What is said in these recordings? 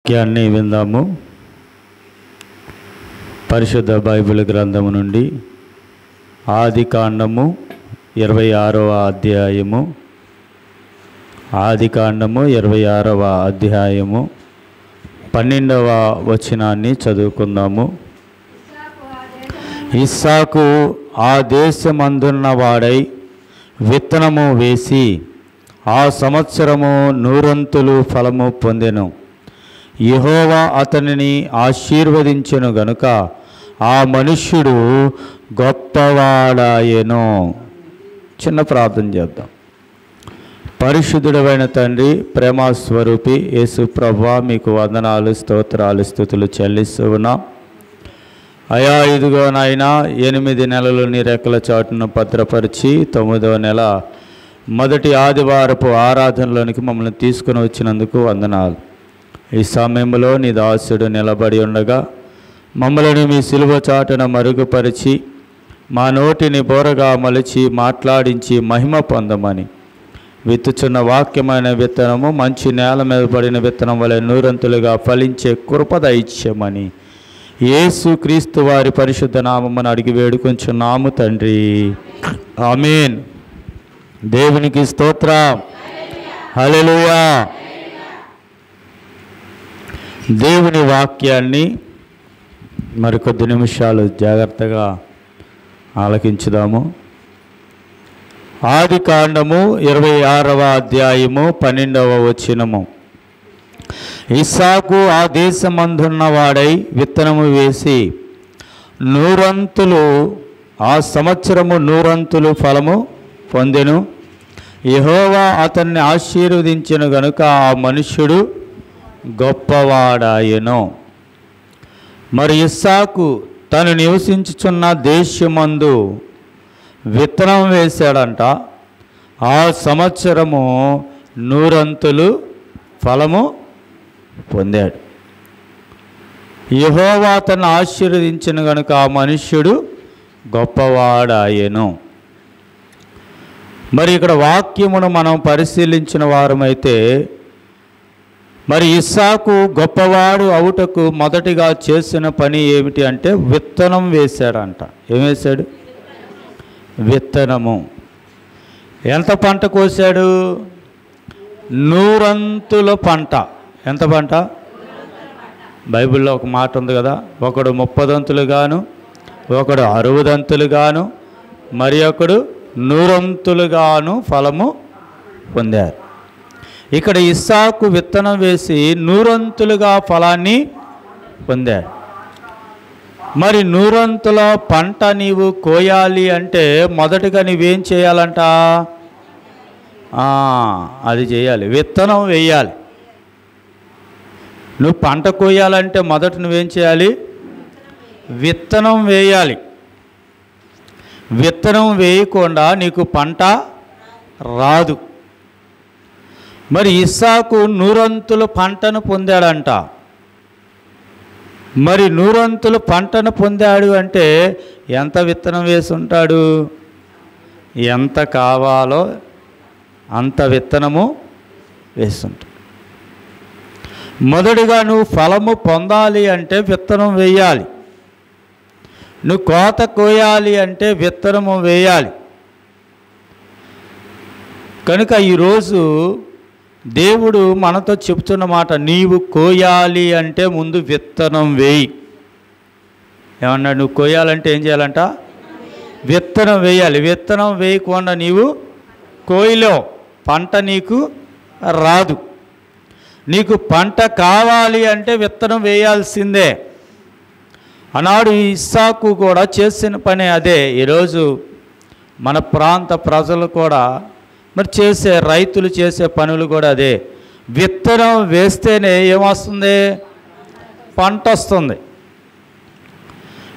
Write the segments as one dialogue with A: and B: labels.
A: వాక్యాన్ని విందాము. పరిశుద్ధ బైబిల్ గ్రంథము నుండి ఆదికాండము 26వ అధ్యాయము. ఆదికాండము 26వ అధ్యాయము 12వ వచనాన్ని చదువుకుందాము. ఇస్సాకు ఆ దేశమందున్నవాడై విత్తనము వేసి ఆ సంవత్సరము నూరంతులు ఫలము పొందెను. యెహోవా అతనిని ఆశీర్వదించెను గనుక ఆ మనుష్యుడు గొప్పవాడాయెను. చిన్న ప్రార్థన చేద్దాం. పరిశుద్ధుడైన తండ్రి, ప్రేమస్వరూపి యేసు ప్రభువా, మీకు వందనాలు, స్తోత్రాలు, స్తుతులు చెల్లిస్తూ ఉన్నాం. అయా, ఇదిగో నాయనా, 8 నెలలు నీ రెక్కల చాటును భద్రపరిచి 9వ నెల మొదటి ఆదివారపు ఆరాధనలోనికి మమ్మల్ని తీసుకుని వచ్చినందుకు వందనాలు. ఈ సమయంలో నీ దాసుడు నిలబడి ఉండగా మమ్మల్ని మీ సిలువ చాటున మరుగుపరిచి మా నోటిని బోరగా మలిచి మాట్లాడించి మహిమ పొందమని, విత్తుచున్న వాక్యమైన విత్తనము మంచి నేల మీద పడిన విత్తనం వలె నూరంతులుగా ఫలించే కృప దయచేయమని యేసు క్రీస్తు వారి పరిశుద్ధ నామమును అడిగి వేడుకొంచున్నాము తండ్రి, ఆమేన్. దేవునికి స్తోత్రం, హల్లెలూయా. దేవుని వాక్యాన్ని మరికొద్ది నిమిషాలు జాగ్రత్తగా ఆలకించుదాము. ఆదికాండము 26వ అధ్యాయము 12వ వచనము. ఇస్సాకు ఆ దేశమందున్నవాడై విత్తనము వేసి నూరంతులు ఆ సంవత్సరము నూరంతులు ఫలము పొందెను. యెహోవా అతన్ని ఆశీర్వదించెను గనుక ఆ మనుష్యుడు గొప్పవాడాయెను. మరి ఇస్సాకు తను నివసించుచున్న దేశమందు విత్తనం వేశాడంట. ఆ సంవత్సరము నూరంతులు ఫలము పొందాడు. యెహోవా అతన్ని ఆశీర్వదించెను గనుక ఆ మనుష్యుడు గొప్పవాడాయెను. మరి ఇక్కడ వాక్యమును మనం పరిశీలించిన వారమైతే, మరి ఇస్సాకు గొప్పవాడు అవుటకు మొదటిగా చేసిన పని ఏమిటి అంటే విత్తనం వేశాడంట. ఏం వేశాడు? విత్తనము. ఎంత పంట కోసాడు? నూరంతుల పంట. ఎంత పంట? బైబిల్లో ఒక మాట ఉంది కదా, ఒకడు 30 దంతులుగాను, ఒకడు 60 దంతులుగాను, మరి ఒకడు 100 దంతులుగాను ఫలము పొందారు. ఇక్కడ ఇస్సాకు విత్తనం వేసి 100 దంతులుగా ఫలాన్ని పొందాడు. మరి 100 దంతుల పంట నీవు కోయాలి అంటే మొదటగా నీవేం చేయాలంట? అది చేయాలి, విత్తనం వేయాలి. నువ్వు పంట కోయాలంటే మొదట నువ్వేం చేయాలి? విత్తనం వేయాలి. విత్తనం వేయకుండా నీకు పంట రాదు. మరి ఇస్సాకు 100 దంతుల పంటను పొందాడంట. మరి 100 దంతుల పంటను పొందాడు అంటే ఎంత విత్తనం వేసి ఉంటాడు? ఎంత కావాలో అంత విత్తనము వేస్తుంటాడు. మొదటిగా నువ్వు ఫలము పొందాలి అంటే విత్తనం వేయాలి. నువ్వు కోత కోయాలి అంటే విత్తనము వేయాలి. కనుక ఈరోజు దేవుడు మనతో చెప్తున్న మాట, నీవు కోయాలి అంటే ముందు విత్తనం వేయి. ఏమన్నా? నువ్వు కోయాలంటే ఏం చేయాలంట? విత్తనం వేయాలి. విత్తనం వేయకుండా నీవు కోయలేవు, పంట నీకు రాదు. నీకు పంట కావాలి అంటే విత్తనం వేయాల్సిందే. ఆనాడు ఇస్సాకు కూడా చేసిన పని అదే. ఈరోజు మన ప్రాంత ప్రజలు కూడా మరి చేసే, రైతులు చేసే పనులు కూడా అదే. విత్తనం వేస్తేనే ఏమొస్తుంది? పంట వస్తుంది.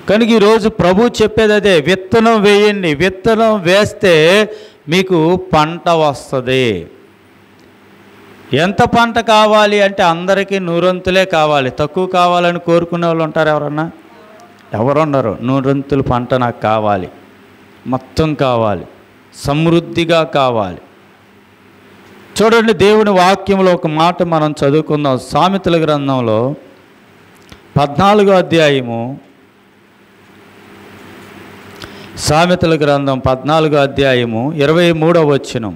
A: కనుక ఈరోజు ప్రభు చెప్పేది అదే, విత్తనం వేయండి. విత్తనం వేస్తే మీకు పంట వస్తుంది. ఎంత పంట కావాలి అంటే అందరికీ 100 దంతులే కావాలి. తక్కువ కావాలని కోరుకునే వాళ్ళు ఉంటారు ఎవరన్నా? ఎవరున్నారు? 100 దంతుల పంట నాకు కావాలి, మొత్తం కావాలి, సమృద్ధిగా కావాలి. చూడండి, దేవుని వాక్యంలో ఒక మాట మనం చదువుకుందాం. సామెతల గ్రంథంలో 14వ అధ్యాయము, సామెతల గ్రంథం 14వ అధ్యాయము 23వ వచనం.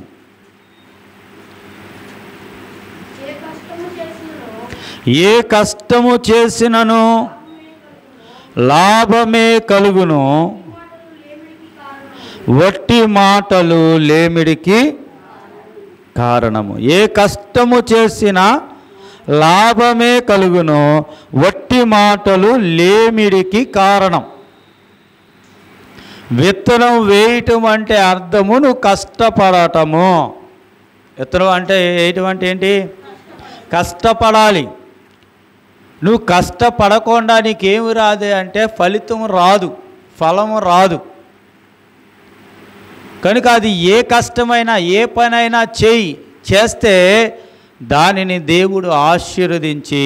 A: ఏ కష్టము చేసినను లాభమే కలుగును, వట్టి మాటలు లేమిడికి కారణము. ఏ కష్టము చేసినా లాభమే కలుగును, వట్టి మాటలు లేమిడికి కారణం. విత్తనం వేయటం అంటే అర్థము నువ్వు కష్టపడటము. విత్తనం అంటే వేయటం అంటే ఏంటి? కష్టపడాలి. నువ్వు కష్టపడకుండా నీకేమి రాదు అంటే ఫలితం రాదు, ఫలము రాదు. కనుక అది ఏ కష్టమైనా ఏ పనైనా చేస్తే దానిని దేవుడు ఆశీర్వదించి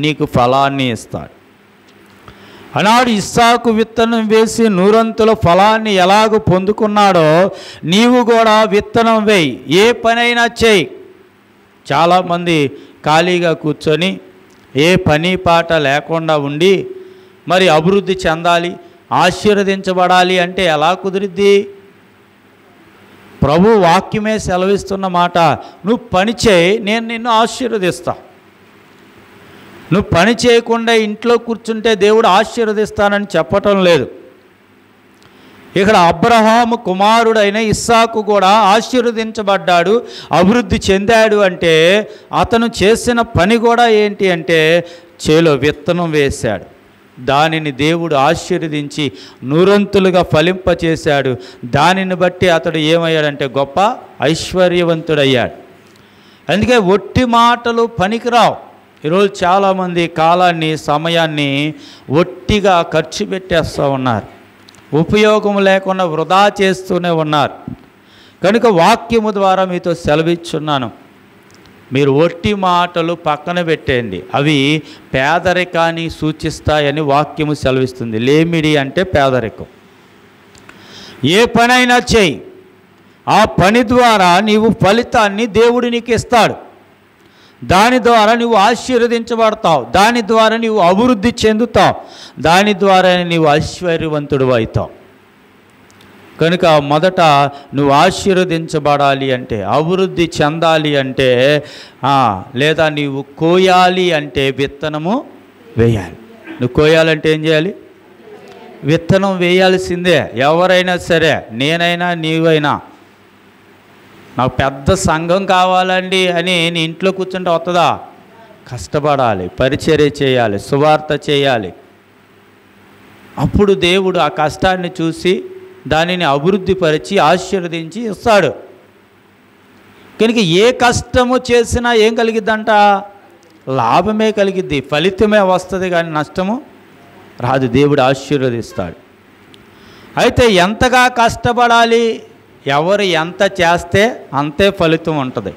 A: నీకు ఫలాన్ని ఇస్తాడు. ఆనాడు ఇస్సాకు విత్తనం వేసి నూరంతుల ఫలాన్ని ఎలాగ పొందుకున్నాడో నీవు కూడా విత్తనం వేయి, ఏ పనైనా చేయి. చాలామంది ఖాళీగా కూర్చొని ఏ పని పాట లేకుండా ఉండి మరి అభివృద్ధి చెందాలి, ఆశీర్వదించబడాలి అంటే ఎలా కుదిరిద్ది? ప్రభు వాక్యమే సెలవిస్తున్న మాట, నువ్వు పని చేయి, నేను నిన్ను ఆశీర్వదిస్తా. నువ్వు పని చేయకుండా ఇంట్లో కూర్చుంటే దేవుడు ఆశీర్వదిస్తానని చెప్పటం లేదు. ఇక్కడ అబ్రహాము కుమారుడైన ఇస్సాకు కూడా ఆశీర్వదించబడ్డాడు, అభివృద్ధి చెందాడు. అంటే అతను చేసిన పని కూడా ఏంటి అంటే చేలో విత్తనం వేశాడు, దానిని దేవుడు ఆశీర్వదించి నూరంతులుగా ఫలింపచేశాడు. దానిని బట్టి అతడు ఏమయ్యాడంటే గొప్ప ఐశ్వర్యవంతుడయ్యాడు. అందుకే ఒట్టి మాటలు పనికిరావు. ఈరోజు చాలామంది కాలాన్ని, సమయాన్ని ఒట్టిగా ఖర్చు పెట్టేస్తూ ఉన్నారు, ఉపయోగం లేకుండా వృధా చేస్తూనే ఉన్నారు. కనుక వాక్యము ద్వారా మీతో సెలవిచ్చున్నాను, మీరు ఒట్టి మాటలు పక్కన పెట్టండి, అవి పేదరికాన్ని సూచిస్తాయని వాక్యము సెలవిస్తుంది. లేమిడి అంటే పేదరికం. ఏ పనైనా చేయి, ఆ పని ద్వారా నీవు ఫలితాన్ని దేవుడు నీకు ఇస్తాడు. దాని ద్వారా నువ్వు ఆశీర్వదించబడతావు, దాని ద్వారా నీవు అభివృద్ధి చెందుతావు, దాని ద్వారా నీవు ఐశ్వర్యవంతుడు అవుతావు. కనుక మొదట నువ్వు ఆశీర్వదించబడాలి అంటే, అభివృద్ధి చెందాలి అంటే, లేదా నీవు కోయాలి అంటే విత్తనము వేయాలి. నువ్వు కోయాలంటే ఏం చేయాలి? విత్తనం వేయాల్సిందే. ఎవరైనా సరే, నేనైనా నీవైనా. నాకు పెద్ద సంఘం కావాలండి అని నీ ఇంట్లో కూర్చుంటే వస్తుందా? కష్టపడాలి, పరిచర్య చేయాలి, సువార్త చేయాలి. అప్పుడు దేవుడు ఆ కష్టాన్ని చూసి దానిని అభివృద్ధిపరిచి ఆశీర్వదించి ఇస్తాడు. కనుక ఏ కష్టము చేసినా ఏం కలిగిద్దంట? లాభమే కలిగిద్ది, ఫలితమే వస్తుంది, కానీ నష్టము రాదు. దేవుడు ఆశీర్వదిస్తాడు. అయితే ఎంతగా కష్టపడాలి? ఎవరు ఎంత చేస్తే అంతే ఫలితం ఉంటుంది.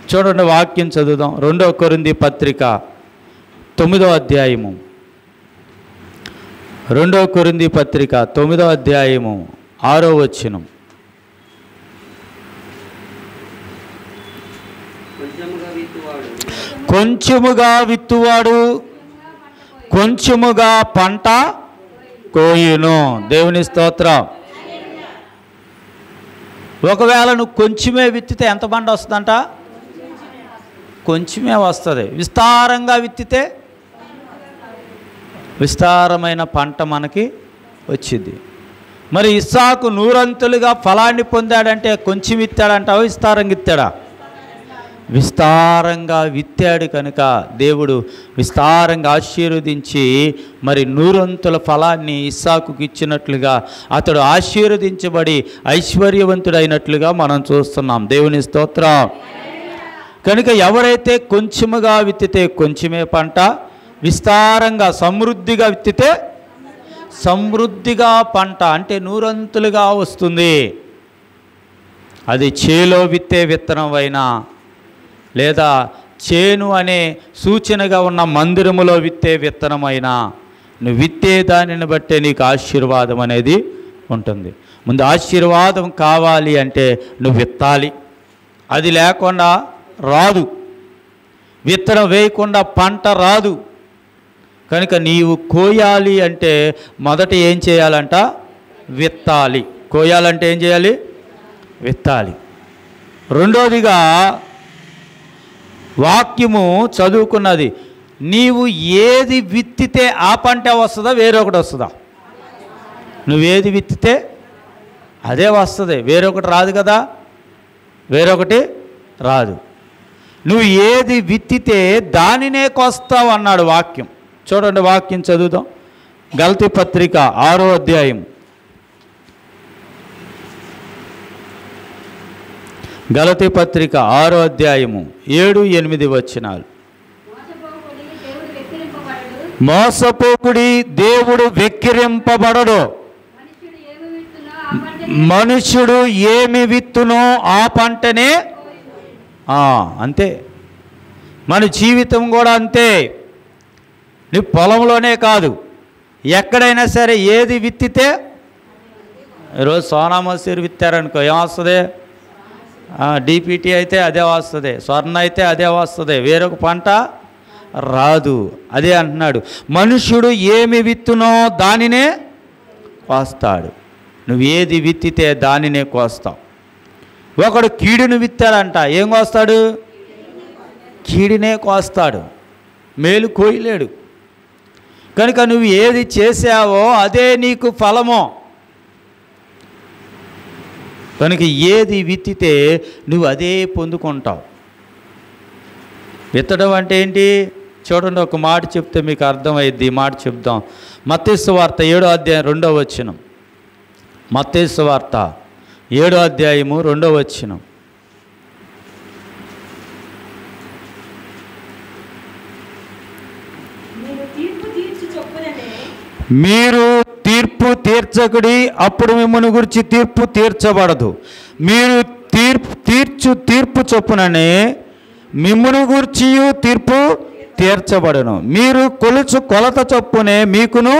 A: చూడండి, వాక్యం చదువుదాం. 2వ కొరింథీ పత్రిక 9వ అధ్యాయము, 2వ కొరింథీ పత్రిక 9వ అధ్యాయము 6వ వచనం. కొంచెముగా విత్తువాడు కొంచెముగా పంట కోయును. దేవుని స్తోత్రం. ఒకవేళ నువ్వు కొంచెమే విత్తితే ఎంత పంట వస్తుందంట? కొంచెమే వస్తుంది. విస్తారంగా విత్తితే విస్తారమైన పంట మనకి వచ్చింది. మరి ఇస్సాకు నూరంతులుగా ఫలాన్ని పొందాడంటే కొంచెం విత్తాడంటావా, విస్తారంగా విత్తాడా? విస్తారంగా విత్తాడు. కనుక దేవుడు విస్తారంగా ఆశీర్వదించి మరి నూరంతుల ఫలాన్ని ఇస్సాకుకి ఇచ్చినట్లుగా అతడు ఆశీర్వదించబడి ఐశ్వర్యవంతుడైనట్లుగా మనం చూస్తున్నాం. దేవుని స్తోత్రం. కనుక ఎవరైతే కొంచెముగా విత్తితే కొంచెమే పంట, విస్తారంగా సమృద్ధిగా విత్తితే సమృద్ధిగా పంట అంటే నూరంతులుగా వస్తుంది. అది చేలో విత్తే విత్తనం అయినా, లేదా చేను అనే సూచనగా ఉన్న మందిరములో విత్తే విత్తనమైనా, నువ్వు విత్తే దానిని బట్టే నీకు ఆశీర్వాదం అనేది ఉంటుంది. ముందు ఆశీర్వాదం కావాలి అంటే నువ్వు విత్తాలి. అది లేకుండా రాదు. విత్తనం వేయకుండా పంట రాదు. కనుక నీవు కోయాలి అంటే మొదట ఏం చేయాలంట? విత్తాలి. కోయాలంటే ఏం చేయాలి? విత్తాలి. రెండోదిగా వాక్యము చదువుకున్నది, నీవు ఏది విత్తితే ఆ పంట వస్తుందా, వేరొకటి వస్తుందా? నువ్వేది విత్తితే అదే వస్తుంది, వేరొకటి రాదు కదా. వేరొకటి రాదు. నువ్వు ఏది విత్తితే దానినే కోస్తావు అన్నాడు వాక్యం. చూడండి, వాక్యం చదువుదాం. గలతీ పత్రిక 6వ అధ్యాయం. గలతీ పత్రిక 6వ అధ్యాయము 7-8 వచనాలు. మోసపోకుడి, దేవుడు వెక్కిరింపబడడు. మనుష్యుడు ఏమి విత్తునో ఆ పంటనే. అంతే. మన జీవితం కూడా అంతే. నీ పొలంలోనే కాదు, ఎక్కడైనా సరే ఏది విత్తితే. ఈరోజు సోనా మసూరి విత్తారనుకో, ఏమొస్తుంది? డిపిటీ అయితే అదే వస్తుంది, స్వర్ణ అయితే అదే వస్తుంది, వేరొక పంట రాదు. అదే అంటున్నాడు, మనుష్యుడు ఏమి విత్తునో దానినే కోస్తాడు. నువ్వు ఏది విత్తితే దానినే కోస్తావు. ఒకడు కీడును విత్తాడంట, ఏం కోస్తాడు? కీడినే కోస్తాడు, మేలు కోయలేడు. కనుక నువ్వు ఏది చేసావో అదే నీకు ఫలమో. కనుక ఏది విత్తితే నువ్వు అదే పొందుకుంటావు. విత్తడం అంటే ఏంటి? చూడండి, ఒక మాట చెప్తే మీకు అర్థమైద్ది. ఈ మాట చెప్దాం. మత్తయి సువార్త 7వ అధ్యాయం 2వ వచనం. మత్తయి సువార్త 7వ అధ్యాయము 2వ వచనం. మీరు తీర్పు తీర్చకుడి, అప్పుడు మిమ్మల్ని గురించి తీర్పు తీర్చబడదు. మీరు తీర్పు చొప్పుననే మిమ్మును గురించి తీర్పు తీర్చబడను. మీరు కొలత చొప్పునే మీకును.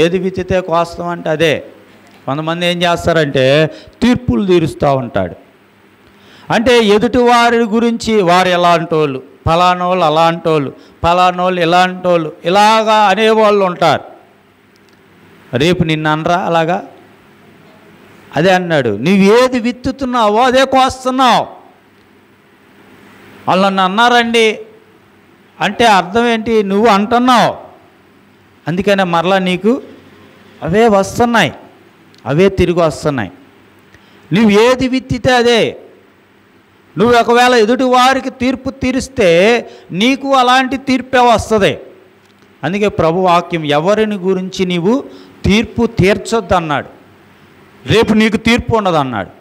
A: ఏది విత్తితే కోస్తాం అంటే అదే. కొంతమంది ఏం చేస్తారంటే తీర్పులు తీరుస్తూ ఉంటాడు. అంటే ఎదుటి వారి గురించి వారు ఎలాంటోళ్ళు, ఫలానోళ్ళు అలాంటోళ్ళు, ఫలానోళ్ళు ఇలాంటోళ్ళు, ఇలాగా అనేవాళ్ళు ఉంటారు. రేపు నిన్ను అనరా అలాగా? అదే అన్నాడు, నువ్వు ఏది విత్తుతున్నావో అదే కోస్తున్నావు. వాళ్ళు నన్ను అన్నారండి అంటే అర్థం ఏంటి? నువ్వు అంటున్నావు, అందుకనే మరలా నీకు అవే వస్తున్నాయి, అవే తిరిగి వస్తున్నాయి. నువ్వు ఏది విత్తితే అదే. నువ్వు ఒకవేళ ఎదుటి వారికి తీర్పు తీరిస్తే నీకు అలాంటి తీర్పే వస్తుంది. అందుకే ప్రభు వాక్యం, ఎవరిని గురించి నీవు తీర్పు తీర్చొద్దు అన్నాడు. రేపు నీకు తీర్పు ఉండదు అన్నాడు.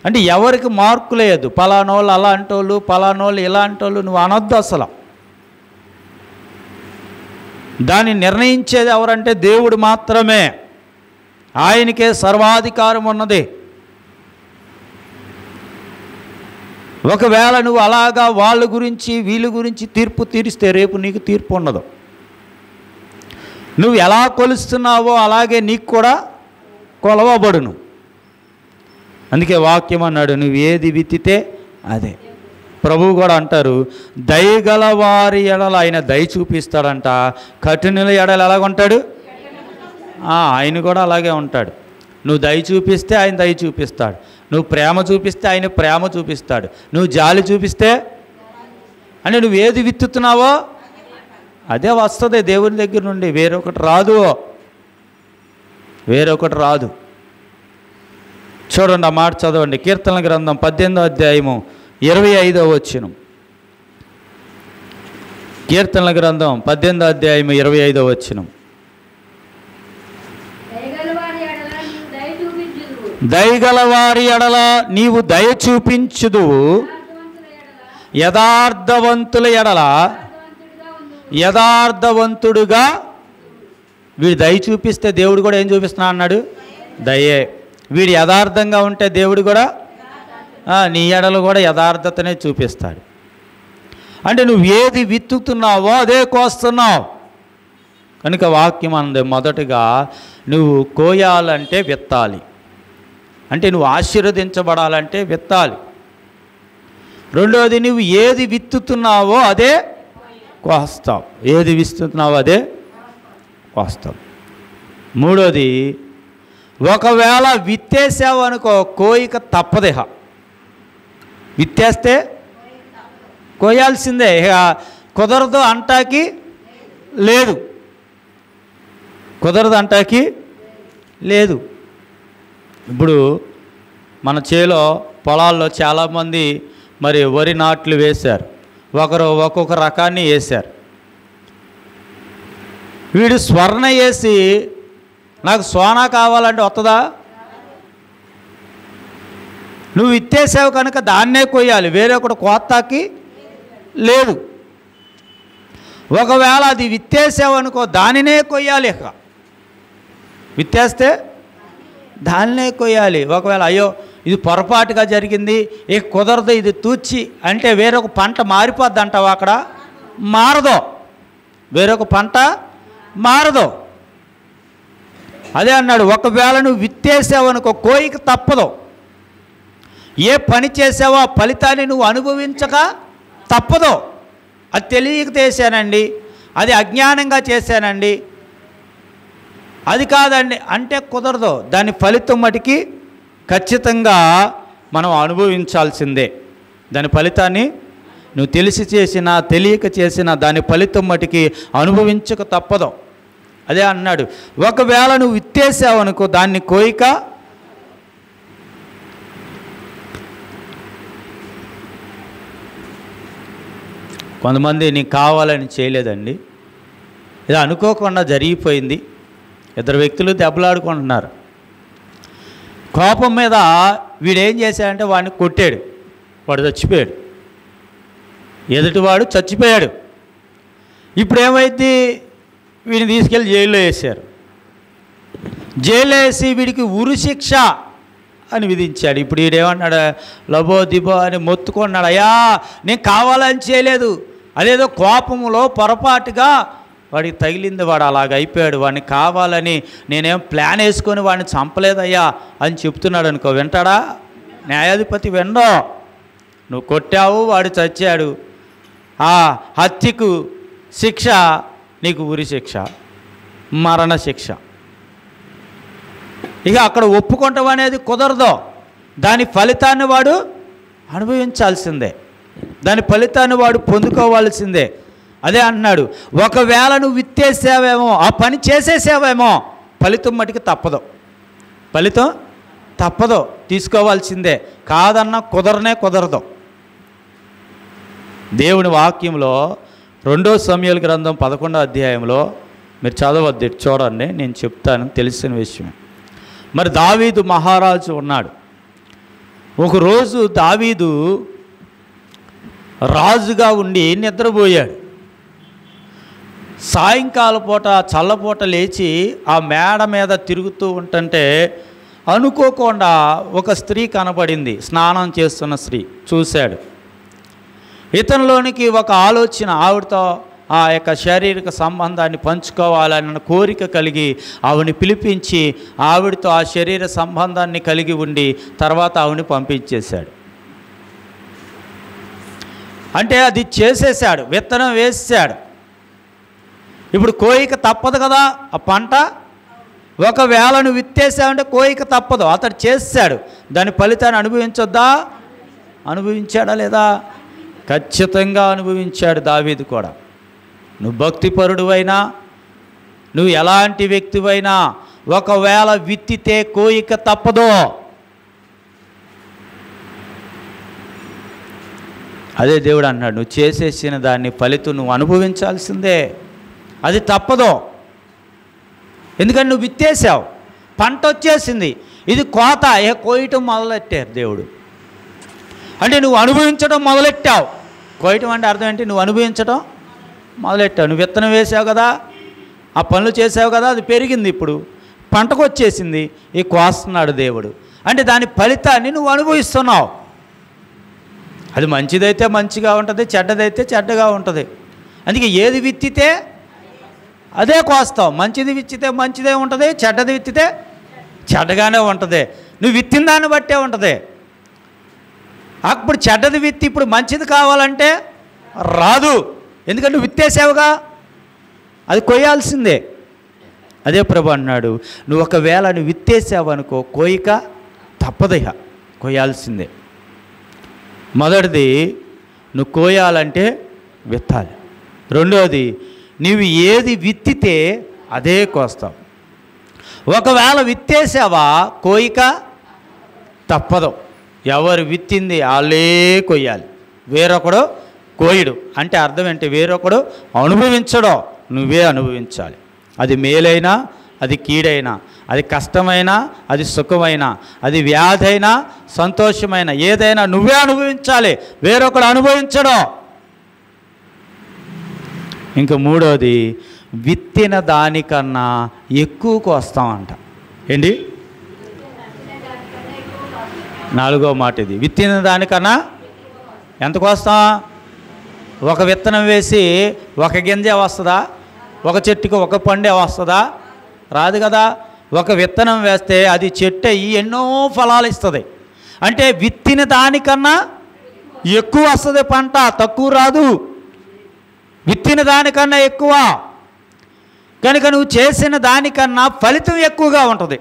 A: అంటే ఎవరికి మార్కు లేదు. పలానోళ్ళు అలాంటోళ్ళు, పలానోళ్ళు ఇలాంటోళ్ళు నువ్వు అనొద్దు అసలు. దాన్ని నిర్ణయించేది ఎవరంటే దేవుడు మాత్రమే. ఆయనకే సర్వాధికారం ఉన్నది. ఒకవేళ నువ్వు అలాగా వాళ్ళ గురించి వీళ్ళ గురించి తీర్పు తీరిస్తే రేపు నీకు తీర్పు ఉండదు. నువ్వు ఎలా కొలుస్తున్నావో అలాగే నీకు కూడా కొలవబడును. అందుకే వాక్యం అన్నాడు, నువ్వు ఏది విత్తితే అదే. ప్రభువు కూడా అంటారు, దయగల వారి ఎడల ఆయన దయ చూపిస్తాడంట, కఠినుల ఎడల ఎలాగుంటాడు? ఆయన కూడా అలాగే ఉంటాడు. నువ్వు దయ చూపిస్తే ఆయన దయ చూపిస్తాడు, నువ్వు ప్రేమ చూపిస్తే ఆయన ప్రేమ చూపిస్తాడు, నువ్వు జాలి చూపిస్తే. అంటే నువ్వు ఏది విత్తుతున్నావో అదే వస్తుంది దేవుని దగ్గర నుండి, వేరొకటి రాదు, వేరొకటి రాదు. చూడండి, ఆ మాట చదవండి. కీర్తనల గ్రంథం 18వ అధ్యాయము 25వ వచనం. కీర్తనల గ్రంథం 18వ అధ్యాయము 25వ వచనం. దయగల వారి ఎడల నీవు దయ చూపించుదువు, యథార్థవంతుల ఎడల యథార్థవంతుడుగా. వీడు దయ చూపిస్తే దేవుడు కూడా ఏం చూపిస్తున్నా అన్నాడు? దయే. వీడు యథార్థంగా ఉంటే దేవుడు కూడా నీ ఎడలు కూడా యథార్థతనే చూపిస్తాడు. అంటే నువ్వు ఏది విత్తుతున్నావో అదే కోస్తున్నావు. కనుక వాక్యం అన్నది, మొదటగా నువ్వు కోయాలంటే విత్తాలి. అంటే నువ్వు ఆశీర్వదించబడాలంటే విత్తాలి. రెండవది, నువ్వు ఏది విత్తుతున్నావో అదే కోస్తావు. ఏది విత్తుతున్నావో అదే కోస్తావు. మూడోది, ఒకవేళ విత్తేసావు అనుకో, కోయిక తప్పదేహ. విత్తేస్తే కోయాల్సిందే, ఇక కుదరదు అంటాకి లేదు. కుదరదు అంటాకి లేదు. ఇప్పుడు మన చేలో పొలాల్లో చాలామంది మరి వరి నాట్లు వేశారు. ఒకరు ఒక్కొక్క రకాన్ని వేశారు. వీడు స్వర్ణ వేసి నాకు సోనా కావాలంటే వస్తుందా? నువ్వు విత్తేసావు కనుక దాన్నే కొయ్యాలి, వేరే ఒకటి కోస్తాకి లేదు. ఒకవేళ అది విత్తేసావు అనుకో, దానినే కొయ్యాలి. ఇక విత్తేస్తే దాన్నే కొయ్యాలి. ఒకవేళ అయ్యో ఇది పొరపాటుగా జరిగింది, ఇక కుదరదు, ఇది తూచి అంటే వేరొక పంట మారిపోద్ది అంటావా? అక్కడ మారదు, వేరొక పంట మారదు. అదే అన్నాడు, ఒకవేళ నువ్వు విత్తేసావు అనుకో, కోయిక తప్పదు. ఏ పని చేసావో ఆ ఫలితాన్ని నువ్వు అనుభవించక తప్పదు. అది తెలియక చేశానండి, అది అజ్ఞానంగా చేశానండి, అది కాదండి అంటే కుదరదు. దాని ఫలితం మటుకి ఖచ్చితంగా మనం అనుభవించాల్సిందే. దాని ఫలితాన్ని నువ్వు తెలిసి చేసినా తెలియక చేసినా దాని ఫలితం మటుకి అనుభవించక తప్పదు. అదే అన్నాడు, ఒకవేళ నువ్వు విత్తేసావు అనుకో, దాన్ని కోయిక కొంతమంది నీకు కావాలని చేయలేదండి, ఇది అనుకోకుండా జరిగిపోయింది. ఇద్దరు వ్యక్తులు దెబ్బలాడుకుంటున్నారు. కోపం మీద వీడేం చేశాడంటే వాడిని కొట్టాడు, వాడు చచ్చిపోయాడు. ఎదుటివాడు చచ్చిపోయాడు. ఇప్పుడు ఏమైంది, వీడిని తీసుకెళ్ళి జైల్లో వేశారు. జైల్లో వేసి వీడికి ఉరిశిక్ష అని విధించాడు. ఇప్పుడు వీడేమన్నాడు, లబో దిబో అని మొత్తుకున్నాడు, అయ్యా నేను కావాలని చేయలేదు, అదేదో కోపంలో పొరపాటుగా వాడికి తగిలింది, వాడు అలాగ అయిపోయాడు, వాడిని కావాలని నేనేం ప్లాన్ వేసుకొని వాడిని చంపలేదయ్యా అని చెప్తున్నాడు అనుకో, వింటాడా? న్యాయాధిపతి వినడో. నువ్వు కొట్టావు, వాడు చచ్చాడు, ఆ హత్యకు శిక్ష నీకు ఉరి శిక్ష, మరణ శిక్ష. ఇక అక్కడ ఒప్పుకుంటాం అనేది కుదరదు. దాని ఫలితాన్ని వాడు అనుభవించాల్సిందే, దాని ఫలితాన్ని వాడు పొందుకోవాల్సిందే. అదే అన్నాడు, ఒకవేళ నువ్వు విత్తేసావేమో, ఆ పని చేసేసావేమో, ఫలితం మటుకు తప్పదు. ఫలితం తప్పదు, తీసుకోవాల్సిందే. కాదన్నా కుదరదు. దేవుని వాక్యంలో 2 సమూయేలు గ్రంథం 11వ అధ్యాయంలో మీరు చదవద్దు, చూడండి, నేను చెప్తాను, తెలిసిన విషయం. మరి దావీదు మహారాజు ఉన్నాడు. ఒకరోజు దావీదు రాజుగా ఉండి నిద్రపోయాడు. సాయంకాల పూట చల్లపూట లేచి ఆ మేడ మీద తిరుగుతూ ఉంటుంటే అనుకోకుండా ఒక స్త్రీ కనపడింది, స్నానం చేస్తున్న స్త్రీ. చూశాడు. ఇతనిలోనికి ఒక ఆలోచన, ఆవిడతో ఆ యొక్క శారీరక సంబంధాన్ని పంచుకోవాలన్న కోరిక కలిగి ఆవిడని పిలిపించి ఆవిడతో ఆ శరీర సంబంధాన్ని కలిగి ఉండి తర్వాత ఆవిడని పంపించేశాడు. అంటే అది చేసేసాడు, విత్తనం వేసాడు. ఇప్పుడు కోయిక తప్పదు కదా ఆ పంట. ఒకవేళ నువ్వు విత్తేసావంటే కోయిక తప్పదు. అతడు చేశాడు, దాని ఫలితాన్ని అనుభవించొద్దా? అనుభవించాడా లేదా? ఖచ్చితంగా అనుభవించాడు దావీదు కూడా. నువ్వు భక్తిపరుడువైనా, నువ్వు ఎలాంటి వ్యక్తివైనా, ఒకవేళ విత్తితే కోయిక తప్పదు. అదే దేవుడు అన్నాడు, నువ్వు చేసేసిన దాన్ని ఫలితం నువ్వు అనుభవించాల్సిందే, అది తప్పదు. ఎందుకంటే నువ్వు విత్తేసావు, పంట వచ్చేసింది, ఇది కోత, కోయటం మొదలెట్టారు దేవుడు. అంటే నువ్వు అనుభవించడం మొదలెట్టావు. కోయటం అంటే అర్థం ఏంటి? నువ్వు అనుభవించడం మొదలెట్టావు. నువ్వు విత్తనం వేసావు కదా, ఆ పనులు చేసావు కదా, అది పెరిగింది, ఇప్పుడు పంటకు వచ్చేసింది, ఈ కోస్తున్నాడు దేవుడు. అంటే దాని ఫలితాన్ని నువ్వు అనుభవిస్తున్నావు. అది మంచిదైతే మంచిగా ఉంటుంది, చెడ్డదైతే చెడ్డగా ఉంటుంది. అందుకే ఏది విత్తితే అదే కోస్తావు. మంచిది విత్తితే మంచిదే ఉంటుంది, చెడ్డది విత్తితే చెడ్డగానే ఉంటుంది. నువ్వు విత్తిన దాన్ని బట్టే ఉంటుంది.
B: అప్పుడు చెడ్డది విత్తి ఇప్పుడు మంచిది కావాలంటే రాదు, ఎందుకంటే నువ్వు విత్తేసావుగా, అది కొయ్యాల్సిందే. అదే ప్రభు అన్నాడు, నువ్వు ఒకవేళ నువ్వు విత్తేసావు అనుకో, కోయిక తప్పదయ్య, కొయ్యాల్సిందే. మొదటిది నువ్వు కోయాలంటే విత్తాలి. రెండోది నీవు ఏది విత్తితే అదే కోస్తావు. ఒకవేళ విత్తేసావా కోయిక తప్పదు. ఎవరు విత్తింది వాళ్ళే కొయ్యాలి, వేరొకడు కోయడు. అంటే అర్థం ఏంటి? వేరొకడు అనుభవించడం, నువ్వే అనుభవించాలి. అది మేలైనా అది కీడైనా, అది కష్టమైనా అది సుఖమైనా, అది వ్యాధైనా సంతోషమైన, ఏదైనా నువ్వే అనుభవించాలి, వేరొకడు అనుభవించడం. ఇంకా మూడోది విత్తిన దానికన్నా ఎక్కువ కోస్తామంట. ఏంటి? నాలుగో మాట ఇది, విత్తిన దానికన్నా ఎంత కోస్తాం? ఒక విత్తనం వేసి ఒక గింజే వస్తుందా? ఒక చెట్టుకి ఒక పండే వస్తుందా? రాదు కదా. ఒక విత్తనం వేస్తే అది చెట్టు అయ్యి ఎన్నో ఫలాలు ఇస్తుంది. అంటే విత్తిన దానికన్నా ఎక్కువ వస్తుంది పంట, తక్కువ రాదు. విత్తిన దానికన్నా ఎక్కువ కనుక నువ్వు చేసిన దానికన్నా ఫలితం ఎక్కువగా ఉంటుంది.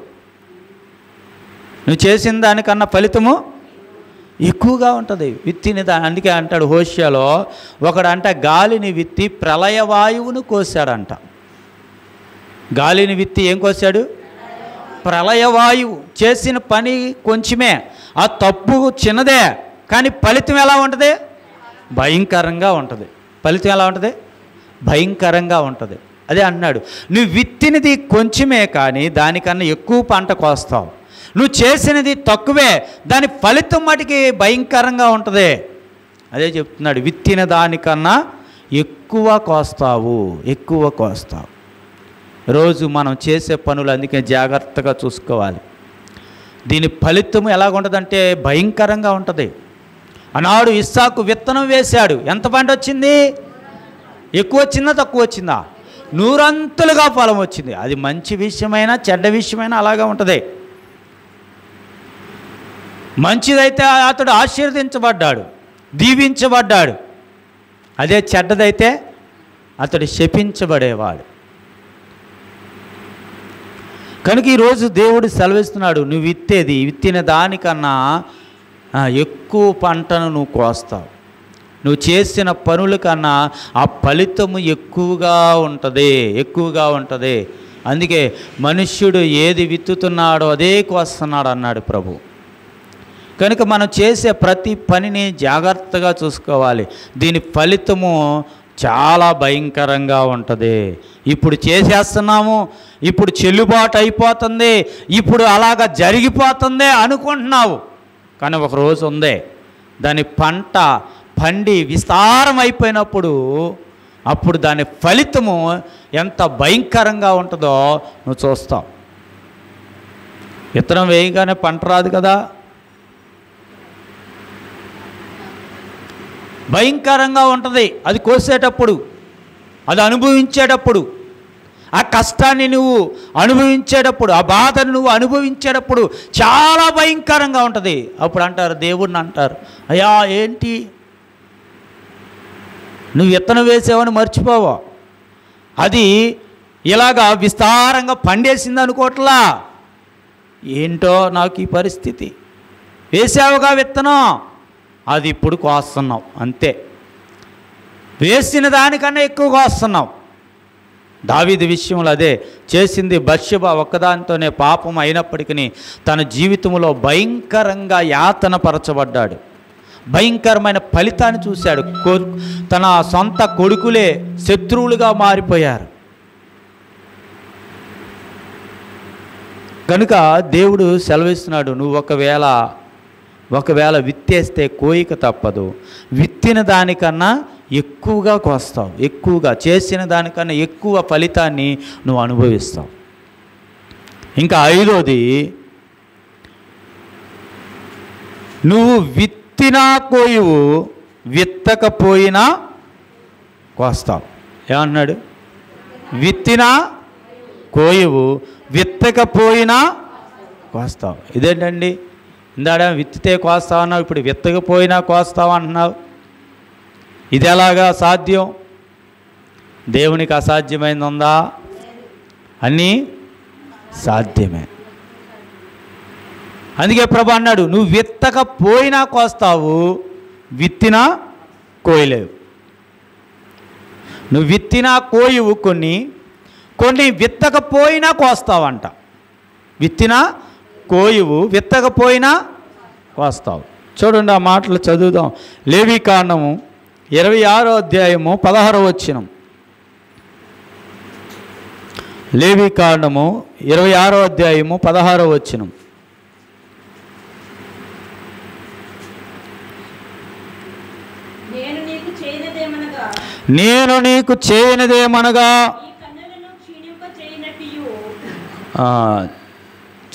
B: నువ్వు చేసిన దానికన్నా ఫలితము ఎక్కువగా ఉంటుంది. విత్తిన అందుకే అంటాడు హోషేయలో, ఒకడంట గాలిని విత్తి ప్రళయవాయువును కోసాడంట. గాలిని విత్తి ఏం కోసాడు? ప్రళయవాయువు. చేసిన పని కొంచెమే, ఆ తప్పు చిన్నదే, కానీ ఫలితం ఎలా ఉంటుంది? భయంకరంగా ఉంటుంది. ఫలితం ఎలా ఉంటుంది? భయంకరంగా ఉంటుంది. అదే అన్నాడు, నువ్వు విత్తినది కొంచెమే కానీ దానికన్నా ఎక్కువ పంట కోస్తావు. నువ్వు చేసినది తక్కువే, దాని ఫలితం మటుకి భయంకరంగా ఉంటుంది. అదే చెప్తున్నాడు, విత్తిన దానికన్నా ఎక్కువ కోస్తావు, ఎక్కువ కోస్తావు. రోజు మనం చేసే పనులు అందుకే జాగ్రత్తగా చూసుకోవాలి. దీని ఫలితం ఎలాగుంటుందంటే భయంకరంగా ఉంటుంది. ఆనాడు ఇస్సాకు విత్తనం వేశాడు, ఎంత పంట వచ్చింది? ఎక్కువ వచ్చిందా తక్కువ వచ్చిందా? 100 అంతులుగా ఫలం వచ్చింది. అది మంచి విషయమైనా చెడ్డ విషయమైనా అలాగే ఉంటుంది. మంచిదైతే అతడు ఆశీర్వదించబడ్డాడు, దీవించబడ్డాడు. అదే చెడ్డదైతే అతడు శపించబడేవాడు. కనుక ఈరోజు దేవుడు సెలవిస్తున్నాడు, నువ్వు విత్తిన దానికన్నా ఎక్కువ పంటను నువ్వు కోస్తావు. నువ్వు చేసిన పనుల కన్నా ఆ ఫలితము ఎక్కువగా ఉంటుంది. అందుకే మనుష్యుడు ఏది విత్తుతున్నాడో అదే కోస్తున్నాడు అన్నాడు ప్రభు. కనుక మనం చేసే ప్రతి పనిని జాగ్రత్తగా చూసుకోవాలి. దీని ఫలితము చాలా భయంకరంగా ఉంటుంది. ఇప్పుడు చేసేస్తున్నాము, ఇప్పుడు చెల్లుబాటు అయిపోతుంది, ఇప్పుడు అలాగా జరిగిపోతుంది అనుకుంటున్నావు. కానీ ఒక రోజు ఉంది, దాని పంట పండి విస్తారం అయిపోయినప్పుడు అప్పుడు దాని ఫలితము ఎంత భయంకరంగా ఉంటుందో నువ్వు చూస్తావు. విత్తనం వేయగానే పంట రాదు కదా, భయంకరంగా ఉంటుంది. అది కోసేటప్పుడు, అది అనుభవించేటప్పుడు, ఆ కష్టాన్ని నువ్వు అనుభవించేటప్పుడు, ఆ బాధను నువ్వు అనుభవించేటప్పుడు చాలా భయంకరంగా ఉంటుంది. అప్పుడు అంటారు, దేవుడిని అంటారు, అయ్యా ఏంటి నువ్వు విత్తనం వేసావని మర్చిపోవా, అది ఇలాగా విస్తారంగా పండేసింది అనుకోవట్లా, ఏంటో నాకు ఈ పరిస్థితి. వేసావుగా విత్తనం, అది ఇప్పుడు కోస్తున్నావు అంతే. వేసిన దానికన్నా ఎక్కువ కోస్తున్నావు. దావీదు విషయంలో అదే చేసింది. బత్షెబ ఒక్కదానితోనే పాపం అయినప్పటికీ తన జీవితంలో భయంకరంగా యాతన పరచబడ్డాడు. భయంకరమైన ఫలితాన్ని చూశాడు. తన సొంత కొడుకులే శత్రువులుగా మారిపోయారు. కనుక దేవుడు సెలవిస్తున్నాడు, నువ్వు ఒకవేళ విత్తేస్తే కోయిక తప్పదు. విత్తిన దానికన్నా ఎక్కువగా కోస్తావు, ఎక్కువగా చేసిన దానికన్నా ఎక్కువ ఫలితాన్ని నువ్వు అనుభవిస్తావు. ఇంకా ఐదోది, నువ్వు విత్తినా కోయువు, విత్తకపోయినా కోస్తావు. ఏమన్నాడు? విత్తినా కోయువు, విత్తకపోయినా కోస్తావు. ఇదేంటండి? ఇందాడ విత్తితే కోస్తావు అన్నావు, ఇప్పుడు విత్తకపోయినా కోస్తావు అంటున్నావు. ఇది ఎలాగా సాధ్యం? దేవునికి అసాధ్యమైంది ఉందా? అన్నీ సాధ్యమే. అందుకే ప్రభు అన్నాడు, నువ్వు విత్తకపోయినా కోస్తావు, విత్తినా కోయలేవు. నువ్వు విత్తినా కోయవు, కొన్ని విత్తకపోయినా కోస్తావంట. విత్తినా కోయవు, విత్తకపోయినా కోస్తావు. చూడండి, ఆ మాటలు చదువుదాం. లేవీకాండము 26వ అధ్యాయము 16వ వచనం. లేవీకాండము 26వ అధ్యాయము 16వ వచనం. నేను నీకు చేయనిదేమనగా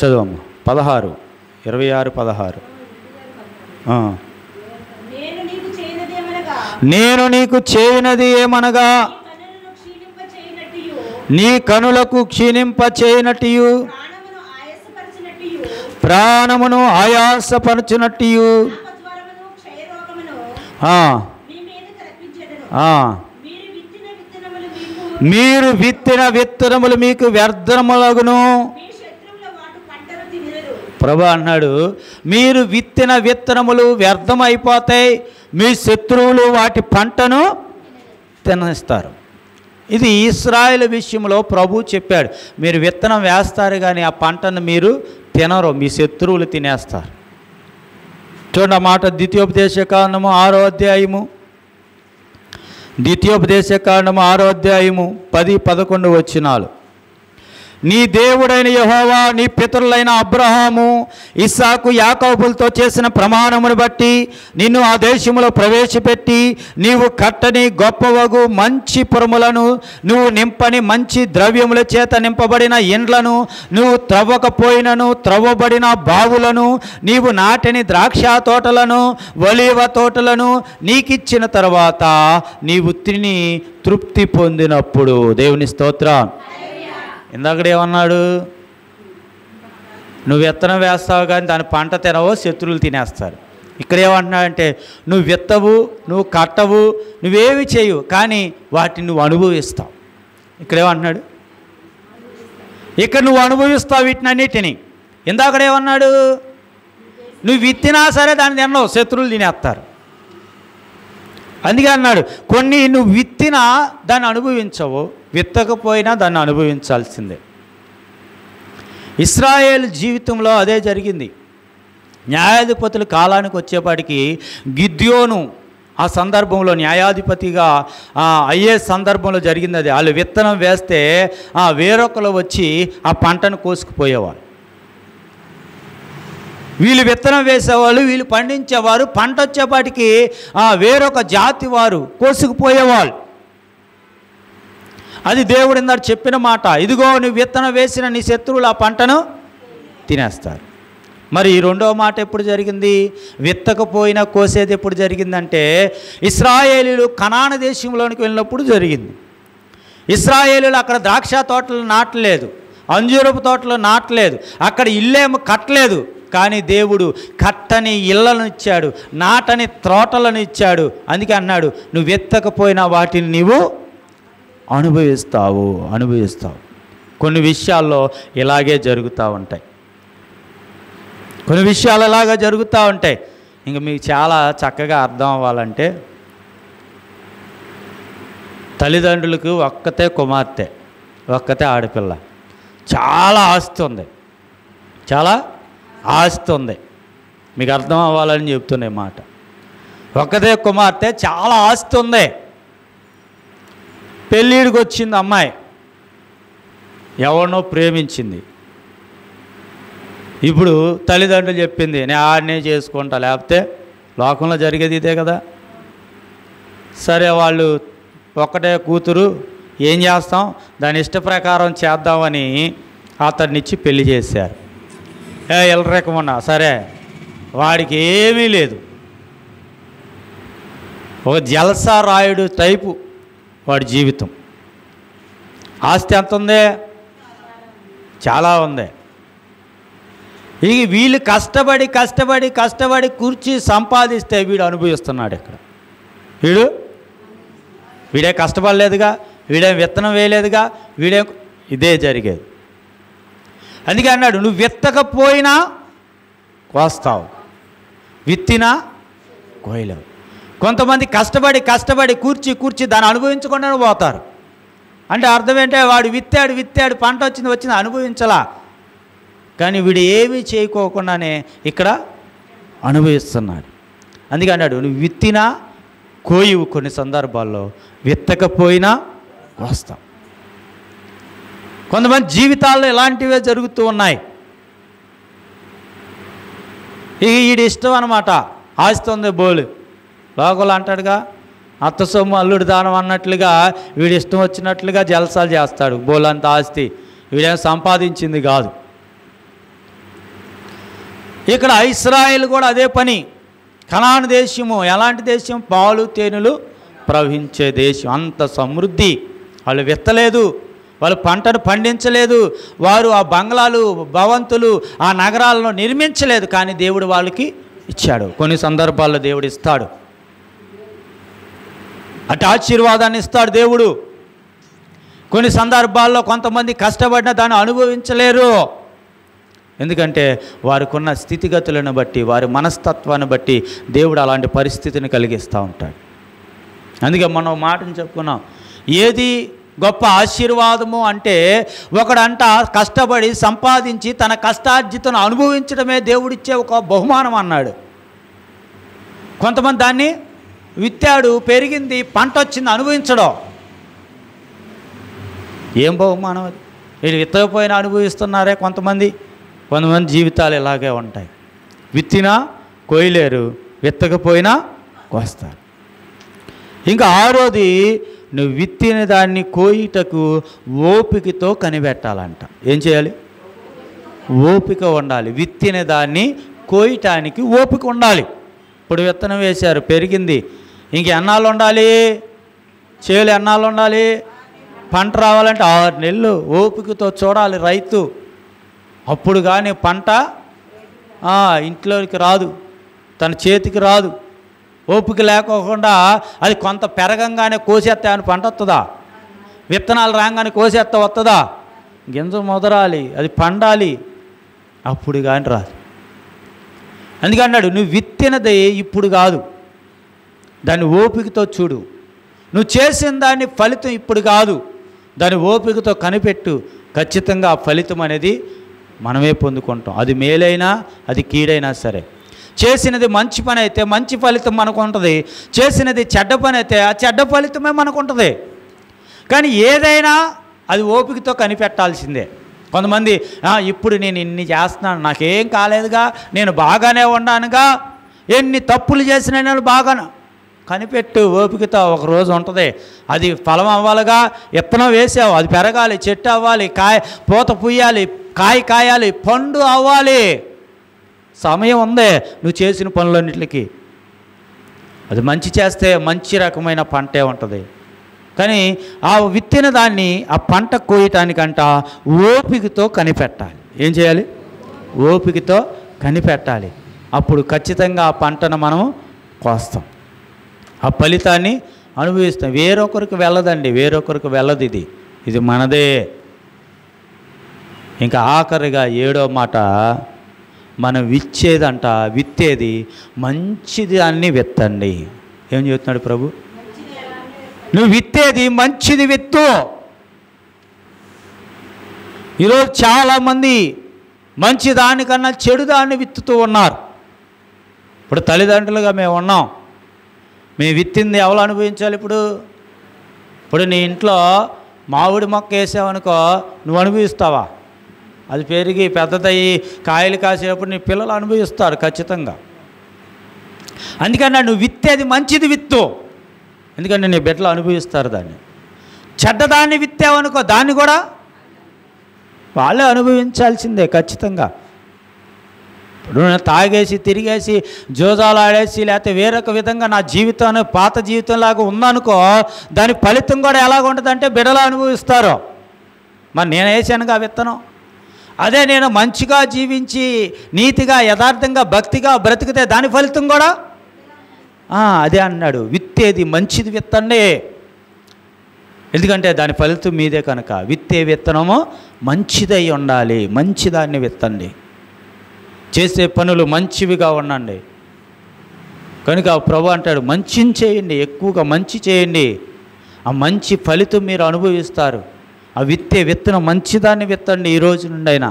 B: చదువమ్మ 16, 26, 16. నేను నీకు చేయనది ఏమనగా నీ కనులకు క్షీణింప చేయనట్టు, ప్రాణమును ఆయాసపరచునట్టు, మీరు విత్తిన విత్తనములు మీకు వ్యర్థములగును. ప్రభు అన్నాడు, మీరు విత్తిన విత్తనములు వ్యర్థమైపోతాయి, మీ శత్రువులు వాటి పంటను తినేస్తారు. ఇది ఇశ్రాయేలు విషయంలో ప్రభు చెప్పాడు. మీరు విత్తనం వేస్తారు కానీ ఆ పంటను మీరు తినరు, మీ శత్రువులు తినేస్తారు. చూడండి ఆ మాట, ద్వితీయోపదేశకాండము 6వ అధ్యాయము, ద్వితీయోపదేశకాండము 6వ అధ్యాయము 10, 11 వచనాలు. నీ దేవుడైన యెహోవా నీ పితరులైన అబ్రహాము, ఇస్సాకు, యాకోబులతో చేసిన ప్రమాణమును బట్టి నిన్ను ఆ దేశములో ప్రవేశపెట్టి నీవు కట్టని గొప్పవగు మంచి పురములను, నువ్వు నింపని మంచి ద్రవ్యముల చేత నింపబడిన ఇండ్లను, నువ్వు త్రవ్వకపోయినను త్రవ్వబడిన బావులను, నీవు నాటిని ద్రాక్ష తోటలను, ఒలీవ తోటలను నీకిచ్చిన తర్వాత నీవు తిని తృప్తి పొందినప్పుడు. దేవుని స్తోత్రం. ఇందాకడేమన్నాడు? నువ్వు విత్తనం వేస్తావు కానీ దాని పంట తినవో, శత్రువులు తినేస్తారు. ఇక్కడ ఏమంటున్నాడంటే, నువ్వు విత్తవు, నువ్వు కట్టవు, నువ్వేమి చేయవు, కానీ వాటిని నువ్వు అనుభవిస్తావు. ఇక్కడ ఏమంటున్నాడు? ఇక్కడ నువ్వు అనుభవిస్తావు వీటిని అన్నిటిని. ఇందాకడేమన్నాడు? నువ్వు విత్తినా సరే దాన్ని తినవు, శత్రువులు తినేస్తారు. అందుకే అన్నాడు, కొన్ని నువ్వు విత్తినా దాన్ని అనుభవించవు, విత్తకపోయినా దాన్ని అనుభవించాల్సిందే. ఇశ్రాయేలు జీవితంలో అదే జరిగింది. న్యాయాధిపతుల కాలానికి వచ్చేపాటికి గిద్యోను ఆ సందర్భంలో న్యాయాధిపతిగా అయ్యే సందర్భంలో జరిగింది అది. వాళ్ళు విత్తనం వేస్తే వేరొకరు వచ్చి ఆ పంటను కోసుకుపోయేవారు. వీళ్ళు విత్తనం వేసేవాళ్ళు, వీళ్ళు పండించేవారు. పంట వచ్చేపాటికి వేరొక జాతి వారు కోసుకుపోయేవాళ్ళు. అది దేవుడు ఇందాక చెప్పిన మాట. ఇదిగో నువ్వు విత్తనం వేసిన నీ శత్రువులు ఆ పంటను తినేస్తారు. మరి ఈ రెండవ మాట ఎప్పుడు జరిగింది? విత్తకపోయినా కోసేది ఎప్పుడు జరిగిందంటే ఇశ్రాయేలీయులు కనాను దేశంలోనికి వెళ్ళినప్పుడు జరిగింది. ఇశ్రాయేలీయులు అక్కడ ద్రాక్ష తోటలు నాటలేదు, అంజూరపు తోటలు నాటలేదు, అక్కడ ఇల్లేమో కట్టలేదు. కానీ దేవుడు కట్టని ఇళ్లను ఇచ్చాడు, నాటని తోటలను ఇచ్చాడు. అందుకే అన్నాడు, నువ్వు విత్తకపోయినా వాటిని నీవు అనుభవిస్తావు. కొన్ని విషయాల్లో ఇలాగే జరుగుతూ ఉంటాయి. కొన్ని విషయాలు ఇలాగే జరుగుతూ ఉంటాయి. ఇంక మీకు చాలా చక్కగా అర్థం అవ్వాలంటే, తల్లిదండ్రులకు ఒక్కతే కుమార్తె, ఒక్కతే ఆడపిల్ల, చాలా ఆస్తి ఉంది, చాలా ఆస్తి ఉంది. మీకు అర్థం అవ్వాలని చెప్తున్నా మాట. ఒక్కతే కుమార్తె, చాలా ఆస్తి ఉంది. పెళ్ళిడికి వచ్చింది అమ్మాయి, ఎవరినో ప్రేమించింది. ఇప్పుడు తల్లిదండ్రులు చెప్పింది, నేను ఆడనే చేసుకుంటా, లేకపోతే లోకంలో జరిగేది ఇదే కదా. సరే, వాళ్ళు ఒక్కటే కూతురు, ఏం చేస్తాం, దాని ఇష్ట ప్రకారం చేద్దామని అతన్నిచ్చి పెళ్లి చేశారు. ఎల్లరేకమన్నా సరే, వాడికి ఏమీ లేదు, ఒక జల్సా రాయుడు టైపు వాడి జీవితం. ఆస్తి ఎంత ఉంది? చాలా ఉంది. ఇక వీళ్ళు కష్టపడి కష్టపడి కష్టపడి కూర్చి సంపాదిస్తే వీడు అనుభవిస్తున్నాడు. ఇక్కడ వీడే కష్టపడలేదుగా, వీడే విత్తనం వేయలేదుగా, ఇదే జరిగేది. అందుకే అన్నాడు, నువ్వు విత్తకపోయినా కోస్తావు, విత్తినా కోయలేవు. కొంతమంది కష్టపడి కష్టపడి కూర్చి దాన్ని అనుభవించకుండా పోతారు. అంటే అర్థం ఏంటంటే వాడు విత్తాడు పంట వచ్చింది అనుభవించలా, కానీ వీడు ఏమీ చేయకోకుండానే ఇక్కడ అనుభవిస్తున్నాడు. అందుకే అన్నాడు, నువ్వు విత్తినా కోయువు, కొన్ని సందర్భాల్లో విత్తకపోయినా కోస్తావు. కొంతమంది జీవితాల్లో ఇలాంటివే జరుగుతూ ఉన్నాయి. వీడి ఇష్టం అన్నమాట, ఆస్తుంది బోలు. లోకలు అంటాడుగా, అత్త సొమ్ము అల్లుడు దానం అన్నట్లుగా వీడి ఇష్టం వచ్చినట్లుగా జలసాలు చేస్తాడు. బోలంత ఆస్తి వీడేం సంపాదించింది కాదు. ఇక్కడ ఇశ్రాయేలు కూడా అదే పని. కనాను దేశము ఎలాంటి దేశం? పాలు తేనెలు ప్రవహించే దేశం. అంత సమృద్ధి. వాళ్ళు విత్తలేదు, వాళ్ళు పంటను పండించలేదు, వారు ఆ బంగ్లాలు భవంతులు ఆ నగరాలను నిర్మించలేదు, కానీ దేవుడు వాళ్ళకి ఇచ్చాడు. కొన్ని సందర్భాల్లో దేవుడు ఇస్తాడు, అటు ఆశీర్వాదాన్ని ఇస్తాడు దేవుడు. కొన్ని సందర్భాల్లో కొంతమంది కష్టపడిన దాన్ని అనుభవించలేరు. ఎందుకంటే వారికి ఉన్న స్థితిగతులను బట్టి, వారి మనస్తత్వాన్ని బట్టి దేవుడు అలాంటి పరిస్థితిని కలిగిస్తూ ఉంటాడు. అందుకే మనం మాటను చెప్పుకున్నాం, ఏది గొప్ప ఆశీర్వాదము అంటే ఒకడంట కష్టపడి సంపాదించి తన కష్టార్జితను అనుభవించడమే దేవుడిచ్చే ఒక బహుమానం అన్నాడు. కొంతమంది దాన్ని విత్తాడు, పెరిగింది, పంట వచ్చింది, అనుభవించడం ఏం బహుమానం అది? వీళ్ళు విత్తకపోయినా అనుభవిస్తున్నారే కొంతమంది జీవితాలు ఇలాగే ఉంటాయి. విత్తినా కోయలేరు, విత్తకపోయినా కోస్తారు. ఇంకా ఆరోది, నువ్వు విత్తిన దాన్ని కోయుటకు ఓపికతో కనిపెట్టాలంట. ఏం చేయాలి? ఓపిక ఉండాలి. విత్తిన దాన్ని కోయటానికి ఓపిక ఉండాలి. ఇప్పుడు విత్తనం వేశారు, పెరిగింది, ఇంక ఎన్నాళ్ళు ఉండాలి? చేలు ఎన్నాళ్ళు ఉండాలి? పంట రావాలంటే 6 నెలలు ఓపికతో చూడాలి రైతు. అప్పుడు కానీ పంట ఇంట్లోకి రాదు, తన చేతికి రాదు. ఓపిక లేకోకుండా అది కొంత పెరగంగానే కోసేస్తే అని పంట వస్తుందా? విత్తనాలు రాగానే కోసేస్తే వస్తుందా? గింజ మొదరాలి, అది పండాలి, అప్పుడు కానీ రాదు. అందుకన్నాడు, నువ్వు విత్తినది ఇప్పుడు కాదు, దాన్ని ఓపికతో చూడు. నువ్వు చేసిన దాన్ని ఫలితం ఇప్పుడు కాదు, దాన్ని ఓపికతో కనిపెట్టు. ఖచ్చితంగా ఆ ఫలితం అనేది మనమే పొందుకుంటాం. అది మేలైనా అది కీడైనా సరే. చేసినది మంచి పని అయితే మంచి ఫలితం మనకు ఉంటుంది, చేసినది చెడ్డ పని అయితే ఆ చెడ్డ ఫలితమే మనకు ఉంటుంది. కానీ ఏదైనా అది ఓపికతో కనిపెట్టాల్సిందే. కొంతమంది ఇప్పుడు నేను ఇన్ని చేస్తున్నాను, నాకేం కాలేదుగా, నేను బాగానే ఉన్నానుగా, ఎన్ని తప్పులు చేసినా నేను బాగా కనిపెట్టు. ఓపికతో ఒకరోజు ఉంటుంది, అది ఫలం అవ్వాలిగా. విత్తనం వేసావు, అది పెరగాలి, చెట్టు అవ్వాలి, పూత పూయాలి, కాయాలి, పండు అవ్వాలి. సమయం ఉందే నువ్వు చేసిన పనులన్నిటికీ. అది మంచి చేస్తే మంచి రకమైన పంటే ఉంటుంది. కానీ ఆ విత్తిన దాన్ని ఆ పంట కోయటానికంట ఓపికతో కనిపెట్టాలి. ఏం చేయాలి? ఓపికతో కనిపెట్టాలి. అప్పుడు ఖచ్చితంగా ఆ పంటను మనం కోస్తాం, ఆ ఫలితాన్ని అనుభవిస్తాం. వేరొకరికి వెళ్ళదండి, వేరొకరికి వెళ్ళదు. ఇది మనదే. ఇంకా ఆఖరిగా 7వ మాట, మనం విత్తేది మంచిది అన్ని విత్తండి. ఏం చెప్తున్నాడు ప్రభు? నువ్వు విత్తేది మంచిది విత్తు. ఈరోజు చాలామంది మంచి దానికన్నా చెడు దాన్ని విత్తుతూ ఉన్నారు. ఇప్పుడు తల్లిదండ్రులుగా మేము ఉన్నాం, మేము విత్తింది ఎవరు అనుభవించాలి? ఇప్పుడు నీ ఇంట్లో మామిడి మొక్క వేసావనుకో, నువ్వు అనుభవిస్తావా? అది పెరిగి పెద్దదయ్యి కాయలు కాసేటప్పుడు నీ పిల్లలు అనుభవిస్తారు ఖచ్చితంగా. అందుకని నువ్వు విత్తేది మంచిది విత్తు, ఎందుకంటే నీ బిడ్డలు అనుభవిస్తారు దాన్ని. చెడ్డదాన్ని విత్తావనుకో, దాన్ని కూడా వాళ్ళే అనుభవించాల్సిందే ఖచ్చితంగా. ఇప్పుడు నేను తాగేసి తిరిగేసి జోజాలు ఆడేసి లేకపోతే వేరొక విధంగా నా జీవితం పాత జీవితంలాగా ఉందనుకో, దాని ఫలితం కూడా ఎలాగ ఉంటుందంటే బిడ్డలు అనుభవిస్తారు. మరి నేను వేసానుగా విత్తనం, అదే నేను మంచిగా జీవించి నీతిగా యథార్థంగా భక్తిగా బ్రతికితే దాని ఫలితం కూడా అదే అన్నాడు, విత్తేది మంచిది విత్తండి. ఎందుకంటే దాని ఫలితం మీదే కనుక. విత్తే విత్తనము మంచిదై ఉండాలి, మంచిదాన్ని విత్తండి. చేసే పనులు మంచివిగా ఉండండి. కనుక ప్రభు అంటాడు, మంచిని చేయండి, ఎక్కువగా మంచి చేయండి, ఆ మంచి ఫలితం మీరు అనుభవిస్తారు. ఆ విత్తే విత్తనం మంచిదాన్ని విత్తండి ఈ రోజు నుండి అయినా.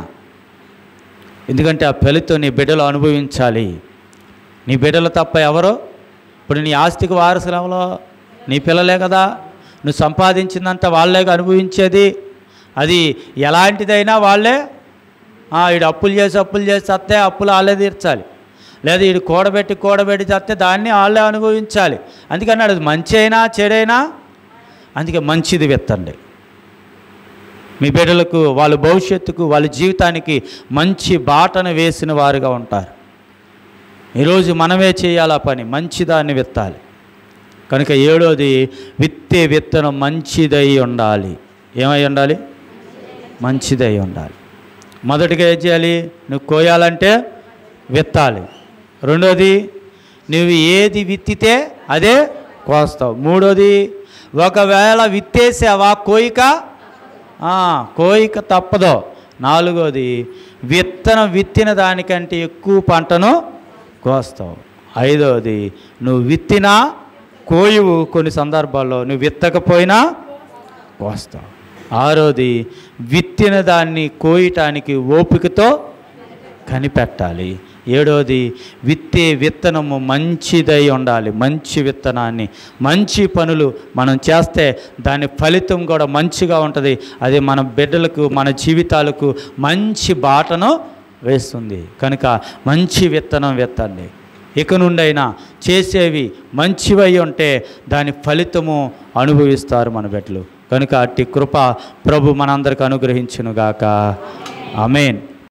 B: ఎందుకంటే ఆ ఫలితం నీ బిడ్డలు అనుభవించాలి. నీ బిడ్డలు తప్ప ఎవరో? ఇప్పుడు నీ ఆస్తికి వారసులు ఎవరో? నీ పిల్లలే కదా. నువ్వు సంపాదించిందంతా వాళ్ళే అనుభవించేది. అది ఎలాంటిదైనా వాళ్ళే. వీడు అప్పులు చేసి చస్తే అప్పులు వాళ్ళే తీర్చాలి, లేదా వీడు కూడబెట్టి చస్తే దాన్ని వాళ్ళే అనుభవించాలి. అందుకని అది మంచి అయినా చెడైనా, అందుకే మంచిది విత్తండి. మీ బిడ్డలకు, వాళ్ళ భవిష్యత్తుకు, వాళ్ళ జీవితానికి మంచి బాటను వేసిన వారుగా ఉంటారు. ఈరోజు మనమే చేయాలి ఆ పని, మంచిదాన్ని విత్తాలి. కనుక 7వది, విత్తే విత్తనం మంచిదై ఉండాలి. ఏమై ఉండాలి? మంచిదై ఉండాలి. మొదటిగా ఏం చేయాలి? నువ్వు కోయాలంటే విత్తాలి. 2వది, నువ్వు ఏది విత్తితే అదే కోస్తావు. 3వది, ఒకవేళ విత్తేసావా కోయిక తప్పదు. 4వది, విత్తనం విత్తిన దానికంటే ఎక్కువ పంటను కోస్తావు. 5వది, నువ్వు విత్తినా కోయువు, కొన్ని సందర్భాల్లో నువ్వు విత్తకపోయినా కోస్తావు. 6వది, విత్తిన దాన్ని కోయటానికి ఓపికతో కనిపెట్టాలి. 7వది, విత్తే విత్తనము మంచిదై ఉండాలి. మంచి విత్తనాన్ని, మంచి పనులు మనం చేస్తే దాని ఫలితం కూడా మంచిగా ఉంటుంది. అది మన బిడ్డలకు, మన జీవితాలకు మంచి బాటను వేస్తుంది. కనుక మంచి విత్తనం విత్తండి. ఇక నుండైనా చేసేవి మంచివై ఉంటే దాని ఫలితము అనుభవిస్తారు మన బిడ్డలు. కనుక అట్టి కృప ప్రభు మనందరికి అనుగ్రహించునుగాక. ఆమేన్.